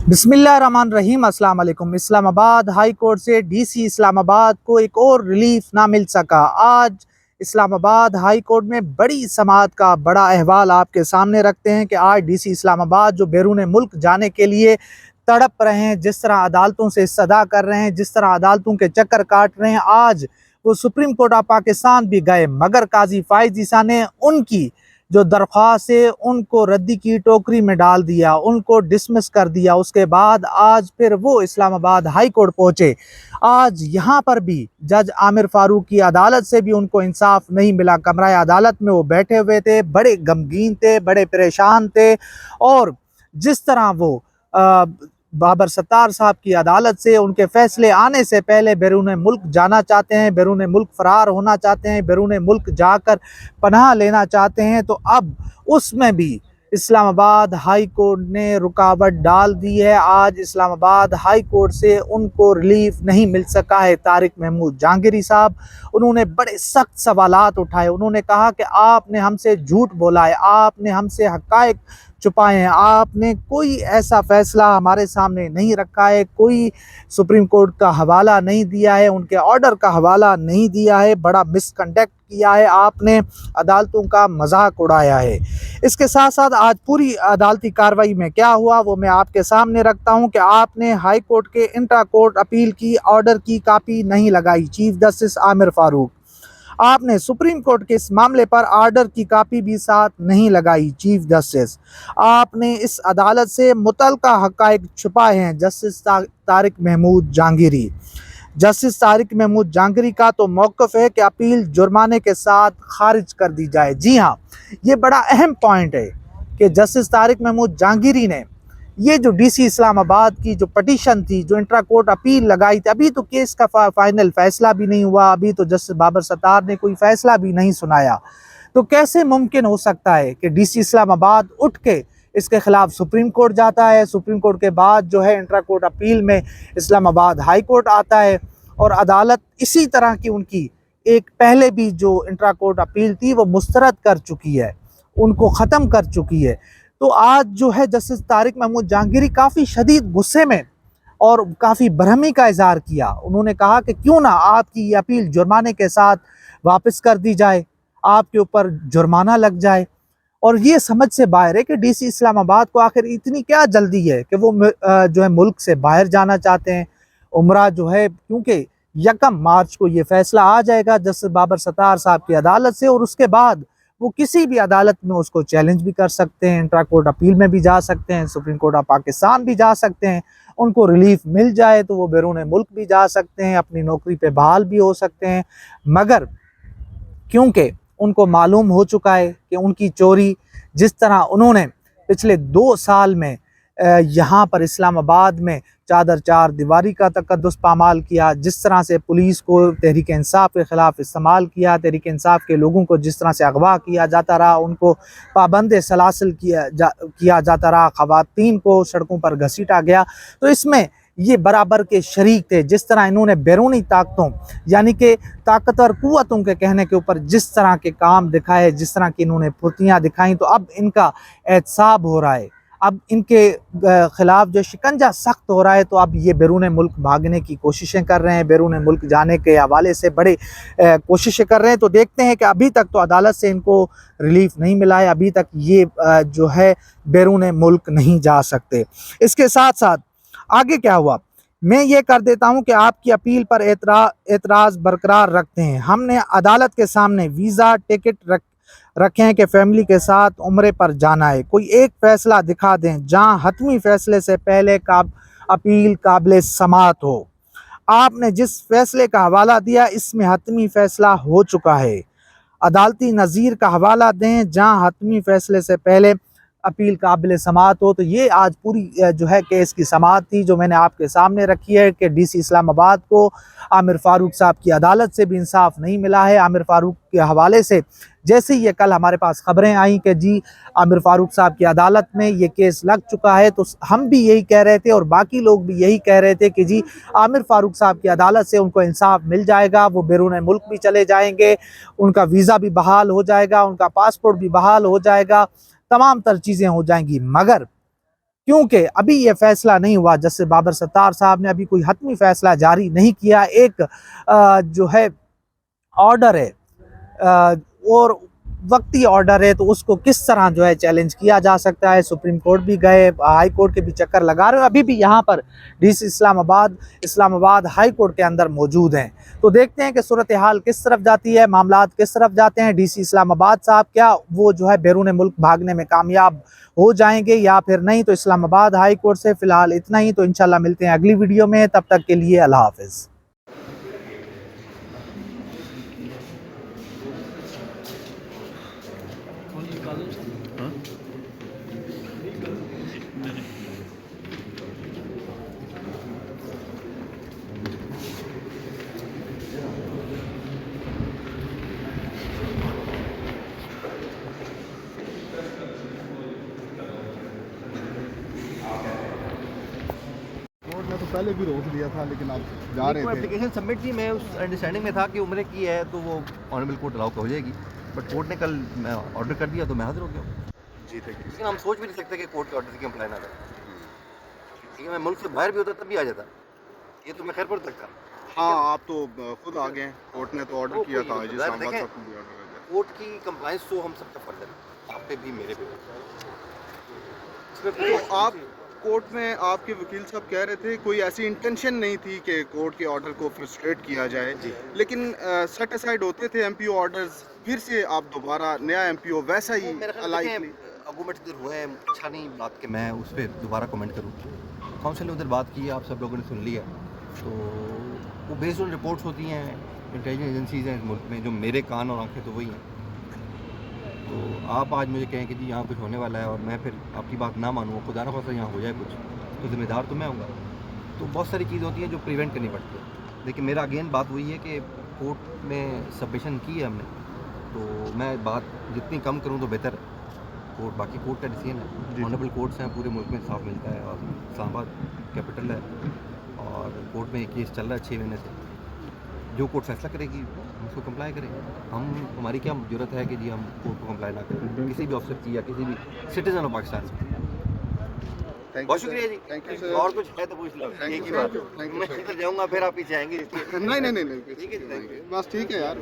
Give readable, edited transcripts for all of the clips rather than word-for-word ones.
बिस्मिल्लाहिर्रहमानिर्रहीम। अस्सलाम वालेकुम। इस्लामाबाद हाई कोर्ट से डीसी इस्लामाबाद को एक और रिलीफ ना मिल सका। आज इस्लामाबाद हाई कोर्ट में बड़ी समाअत का बड़ा अहवाल आपके सामने रखते हैं कि आज डीसी इस्लामाबाद जो बैरून मुल्क जाने के लिए तड़प रहे हैं, जिस तरह अदालतों से सदा कर रहे हैं, जिस तरह अदालतों के चक्कर काट रहे हैं, आज वो सुप्रीम कोर्ट ऑफ पाकिस्तान भी गए, मगर काजी फाइज ईसा ने उनकी जो दरख्वास्त है उनको रद्दी की टोकरी में डाल दिया, उनको डिसमिस कर दिया। उसके बाद आज फिर वो इस्लामाबाद हाई कोर्ट पहुंचे। आज यहाँ पर भी जज आमिर फारूक की अदालत से भी उनको इंसाफ नहीं मिला। कमरा अदालत में वो बैठे हुए थे, बड़े गमगीन थे, बड़े परेशान थे, और जिस तरह वो बाबर सत्तार साहब की अदालत से उनके फैसले आने से पहले बैरून मुल्क जाना चाहते हैं, बैरून मुल्क फरार होना चाहते हैं, बैरून मुल्क जाकर पनाह लेना चाहते हैं, तो अब उसमें भी इस्लामाबाद हाई कोर्ट ने रुकावट डाल दी है। आज इस्लामाबाद हाई कोर्ट से उनको रिलीफ नहीं मिल सका है। तारिक महमूद जहांगीरी साहब, उन्होंने बड़े सख्त सवालात उठाए। उन्होंने कहा कि आपने हमसे झूठ बोला है, आपने हमसे हक़ाइक़ छुपाए हैं, आपने कोई ऐसा फैसला हमारे सामने नहीं रखा है, कोई सुप्रीम कोर्ट का हवाला नहीं दिया है, उनके ऑर्डर का हवाला नहीं दिया है, बड़ा मिसकंडक्ट किया है, आपने अदालतों का मजाक उड़ाया है। इसके साथ साथ आज पूरी अदालती कार्रवाई में क्या हुआ वो मैं आपके सामने रखता हूं कि आपने हाई कोर्ट के इंट्रा कोर्ट अपील की ऑर्डर की कापी नहीं लगाई। चीफ जस्टिस आमिर फारूक, आपने सुप्रीम कोर्ट के इस मामले पर ऑर्डर की कापी भी साथ नहीं लगाई। चीफ जस्टिस, आपने इस अदालत से मुतल्लका हक़ाइक़ छुपाए हैं। जस्टिस तारिक महमूद जहांगीरी, जस्टिस तारिक महमूद जहांगीरी का तो मौक़िफ़ है कि अपील जुर्माने के साथ खारिज कर दी जाए। जी हाँ, ये बड़ा अहम पॉइंट है कि जस्टिस तारिक महमूद जहांगीरी ने ये जो डीसी इस्लामाबाद की जो पटिशन थी, जो इंट्रा कोर्ट अपील लगाई थी, अभी तो केस का फाइनल फैसला भी नहीं हुआ, अभी तो जस्टिस बाबर सत्तार ने कोई फैसला भी नहीं सुनाया, तो कैसे मुमकिन हो सकता है कि डीसी इस्लामाबाद उठ के इसके खिलाफ सुप्रीम कोर्ट जाता है, सुप्रीम कोर्ट के बाद जो है इंट्रा कोर्ट अपील में इस्लामाबाद हाई कोर्ट आता है, और अदालत इसी तरह की उनकी एक पहले भी जो इंट्रा कोर्ट अपील थी वो मुस्तरद कर चुकी है, उनको ख़त्म कर चुकी है। तो आज जो है जस्टिस तारिक महमूद जहांगीरी काफ़ी शदीद गुस्से में और काफ़ी बरहमी का इजहार किया। उन्होंने कहा कि क्यों ना आपकी ये अपील जुर्माने के साथ वापस कर दी जाए, आपके ऊपर जुर्माना लग जाए। और ये समझ से बाहर है कि डीसी इस्लामाबाद को आखिर इतनी क्या जल्दी है कि वो जो है मुल्क से बाहर जाना चाहते हैं। उम्रा जो है, क्योंकि 1 मार्च को ये फैसला आ जाएगा जस्टिस बाबर सत्तार साहब की अदालत से, और उसके बाद वो किसी भी अदालत में उसको चैलेंज भी कर सकते हैं, इंट्रा कोर्ट अपील में भी जा सकते हैं, सुप्रीम कोर्ट ऑफ पाकिस्तान भी जा सकते हैं। उनको रिलीफ मिल जाए तो वो बैरून मुल्क भी जा सकते हैं, अपनी नौकरी पे बहाल भी हो सकते हैं। मगर क्योंकि उनको मालूम हो चुका है कि उनकी चोरी, जिस तरह उन्होंने पिछले 2 साल में यहाँ पर इस्लामाबाद में चादर चार दीवारी का तकद्दुस पामाल किया, जिस तरह से पुलिस को तहरीक इंसाफ के ख़िलाफ़ इस्तेमाल किया, तहरीक इंसाफ के लोगों को जिस तरह से अगवा किया जाता रहा, उनको पाबंद सलासिल किया जाता रहा, ख़वातीन को सड़कों पर घसीटा गया, तो इसमें ये बराबर के शरीक थे। जिस तरह इन्होंने बैरूनी ताकतों यानी कि ताकतवर कुव्वतों के कहने के ऊपर जिस तरह के काम दिखाए, जिस तरह की इन्होंने फुर्तियाँ दिखाई, तो अब इनका एहतसाब हो रहा है, अब इनके ख़िलाफ़ जो शिकंजा सख्त हो रहा है। तो अब ये बैरून मुल्क भागने की कोशिशें कर रहे हैं, बैरून मुल्क जाने के हवाले से बड़े कोशिशें कर रहे हैं। तो देखते हैं कि अभी तक तो अदालत से इनको रिलीफ नहीं मिला है, अभी तक ये जो है बैरून मुल्क नहीं जा सकते। इसके साथ साथ आगे क्या हुआ, मैं ये कर देता हूँ कि आपकी अपील पर एतराज़ बरकरार रखते हैं। हमने अदालत के सामने वीज़ा टिकट रखे हैं कि फैमिली के साथ उम्रे पर जाना है, कोई एक फ़ैसला दिखा दें जहां हतमी फ़ैसले से पहले का अपील काबिल समाअत हो। आपने जिस फैसले का हवाला दिया इसमें हतमी फ़ैसला हो चुका है, अदालती नज़ीर का हवाला दें जहां हतमी फ़ैसले से पहले अपील काबिल समाअत हो। तो ये आज पूरी जो है केस की समाअत थी जो मैंने आपके सामने रखी है कि डीसी इस्लामाबाद को आमिर फारूक साहब की अदालत से भी इंसाफ नहीं मिला है। आमिर फारूक के हवाले से जैसे ही ये कल हमारे पास खबरें आई कि जी आमिर फारूक साहब की अदालत में ये केस लग चुका है, तो हम भी यही कह रहे थे और बाकी लोग भी यही कह रहे थे कि जी आमिर फारूक साहब की अदालत से उनको इंसाफ मिल जाएगा, वो बैरून मुल्क भी चले जाएंगे, उनका वीज़ा भी बहाल हो जाएगा, उनका पासपोर्ट भी बहाल हो जाएगा, तमाम तर चीज़ें हो जाएंगी। मगर क्योंकि अभी ये फैसला नहीं हुआ। जस्टिस बाबर सत्तार साहब ने अभी कोई हतमी फैसला जारी नहीं किया। एक जो है ऑर्डर है और वक्ती ऑर्डर है, तो उसको किस तरह जो है चैलेंज किया जा सकता है। सुप्रीम कोर्ट भी गए, हाई कोर्ट के भी चक्कर लगा रहे हो, अभी भी यहाँ पर डीसी इस्लामाबाद हाई कोर्ट के अंदर मौजूद हैं। तो देखते हैं कि सूरत हाल किस तरफ जाती है, मामलात किस तरफ जाते हैं। डीसी इस्लामाबाद साहब क्या वो जो है बैरून मुल्क भागने में कामयाब हो जाएंगे या फिर नहीं। तो इस्लामाबाद हाई कोर्ट से फिलहाल इतना ही। तो इंशाल्लाह मिलते हैं अगली वीडियो में, तब तक के लिए अल्लाह हाफिज़। कोर्ट ने तो पहले भी रोक दिया था, लेकिन आप जा रहे थे। एप्लीकेशन सबमिट की, मैं उस अंडरस्टैंडिंग में था कि उम्र की है तो वो ऑनरेबल कोर्ट अलाउ हो जाएगी, बट कोर्ट ने कल मैं ऑर्डर कर दिया तो मैं हाजिर हो गया हूँ। जी ठीक है। लेकिन हम सोच भी नहीं सकते कि कोर्ट के ऑर्डर की कंप्लाई ना करें। ठीक है, मैं मुल्क से बाहर भी होता तब भी आ जाता, ये तो मैं खैरपुर तक था। हाँ, आप तो खुद आ गए, कोर्ट ने तो ऑर्डर किया था। जी, देखें, साहब को भी ऑर्डर किया। कोर्ट की कंप्लाइंस तो हम सबका फर्ज है, आप पे भी मेरे पे भी। तो आप कोर्ट में आपके वकील साहब कह रहे थे कोई ऐसी इंटेंशन नहीं थी कि कोर्ट के ऑर्डर को फ्रस्ट्रेट किया जाए, लेकिन सेट असाइड होते थे एमपीओ ऑर्डर्स, फिर से आप दोबारा नया एमपीओ वैसा ही अलाइकली आर्गूमेंट इधर हुए हैं, अच्छा नहीं बात कि मैं उस पर दोबारा कमेंट करूँ। काउंसिल ने उधर बात की, आप सब लोगों ने सुन लिया, तो वो बेस्ड ऑन रिपोर्ट्स होती हैं, इंटेलिजेंस एजेंसीज हैं मुल्क में, जो मेरे कान और आंखें तो वही हैं। तो आप आज मुझे कहें कि जी यहाँ कुछ होने वाला है और मैं फिर आपकी बात ना मानूँ, खुदा ना खास्ता यहाँ हो जाए कुछ, तो जिम्मेदार तो मैं हूँगा। तो बहुत सारी चीज़ होती हैं जो प्रिवेंट करनी पड़ती है। लेकिन मेरा अगेन बात वही है कि कोर्ट में सबमिशन की है हमने, तो मैं बात जितनी कम करूँ तो बेहतर है। कोर्ट बाकी कोर्ट का डिसीजन है, ऑनरेबल कोर्ट्स हैं, पूरे मुल्क में इंसाफ मिलता है और इस्लामाबाद कैपिटल है और कोर्ट में एक केस चल रहा है 6 महीने से। जो कोर्ट फैसला करेगी हम उसको कंप्लाई करेंगे। हमारी क्या जरूरत है कि जी हम कोर्ट को कंप्लाई ना करें किसी भी ऑफिसर की या किसी भी सिटीजन ऑफ पाकिस्तान की। बहुत शुक्रिया जी, थैंक यू सर। और कुछ है तो पूछ लो। एक ही बात, मैं इधर जाऊँगा फिर आप पीछे आएंगे। नहीं, ठीक है, थैंक यू। बस ठीक है यार।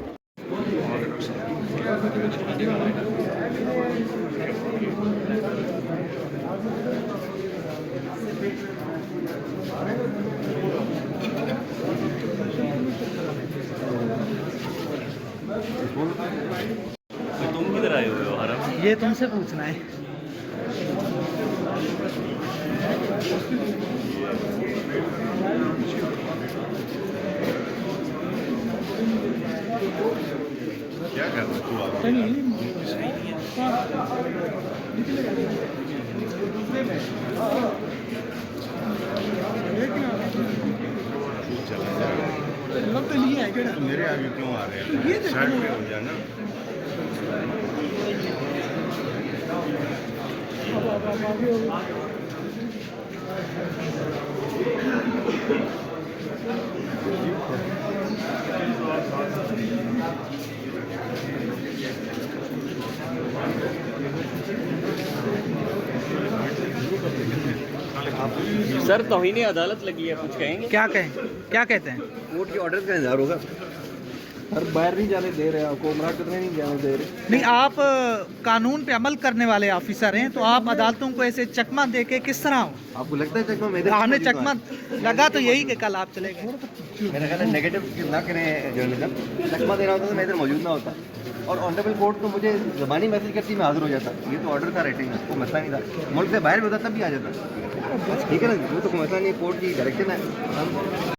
तो तुम किधर आए हुए हो हरम? ये तुमसे पूछना है। क्या कर रहे हो आप? चला जाएगा। तो मेरे आगे क्यों आ रहे हैं? साइड पे हो जाना। सर तौहीन अदालत लगी है, कुछ कहेंगे? क्या कहते हैं? कोर्ट के ऑर्डर का इंतजार होगा। सर बाहर नहीं जाने दे रहे, आपको उमरा कितने नहीं जाने दे रहे। नहीं, आप कानून पे अमल करने वाले ऑफिसर हैं, तो आप अदालतों को ऐसे चकमा दे के किस तरह हो? आपको लगता है चकमा मेरे? हमने चकमा लगा तो यही कि कल आप चले गए। मेरा ख्याल है नेगेटिव ना करें जर्नलिज्म। चकमा देना होता तो मैं इधर मौजूद ना होता और ऑनरेबल कोर्ट तो मुझे ज़बानी मैसेज करती मैं हाजिर हो जाता। ये तो ऑर्डर था राइटिंग में, कोई मसला नहीं था। मुल्क से बाहर भी होता तब भी आ जाता। ठीक है ना, वो तो कोई मसला नहीं, कोर्ट की डायरेक्शन है। हम